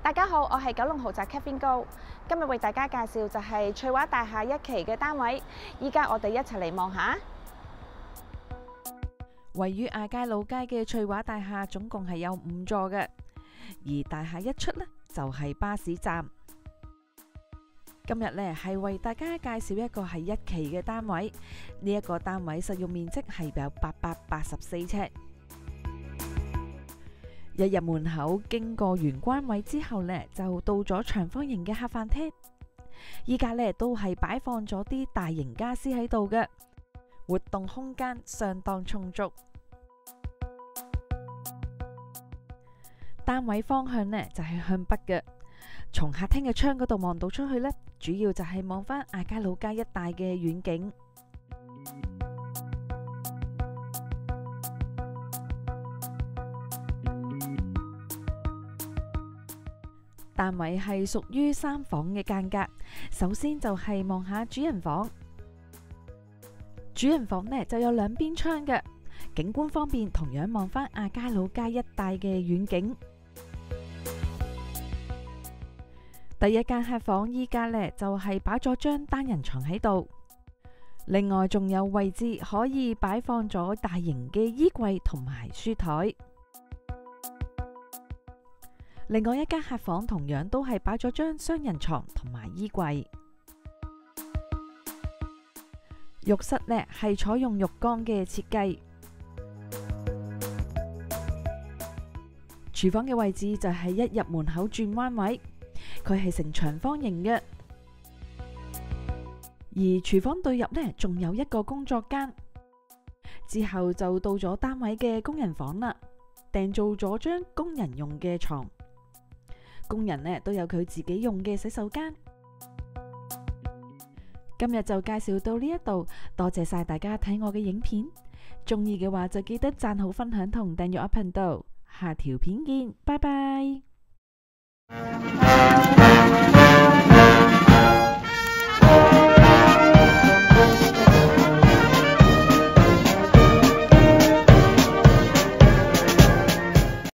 大家好，我係九龍豪宅 Kevin 高，今日為大家介紹就係翠華大廈1期嘅單位。依家我哋一齊嚟望下。位於亞皆老街嘅翠華大廈總共係有5座嘅，而大廈一出呢，就係巴士站。今日呢係為大家介紹一個係1期嘅單位，呢一個單位實用面積係有884尺。一入門口，經過玄關位之後呢，就到咗長方形嘅客飯廳。依家呢都係擺放咗啲大型家私喺度嘅，活動空間相當充足。單位方向呢就係向北嘅，從客廳嘅窗嗰度望到出去呢，主要就係望返亞皆老街一帶嘅遠景。單位係屬於3房嘅間隔，首先就係望下主人房。主人房呢就有2邊窗嘅，景觀方面同樣望返亞皆老街一帶嘅遠景。第一間客房依家呢就係擺咗張單人床喺度，另外仲有位置可以擺放咗大型嘅衣櫃同埋書台。另外一間客房同樣都係擺咗張雙人床同埋衣櫃。浴室呢係採用浴缸嘅設計。廚房嘅位置就係一入門口轉彎位，佢係呈長方形嘅。而廚房對入呢仲有一個工作間。之後就到咗單位嘅工人房啦，訂做咗張工人用嘅床。工人呢都有佢自己用嘅洗手間。今日就介紹到呢一度，多謝晒大家睇我嘅影片。中意嘅話就記得讚好、分享同訂閱我頻道。下條片見，拜拜。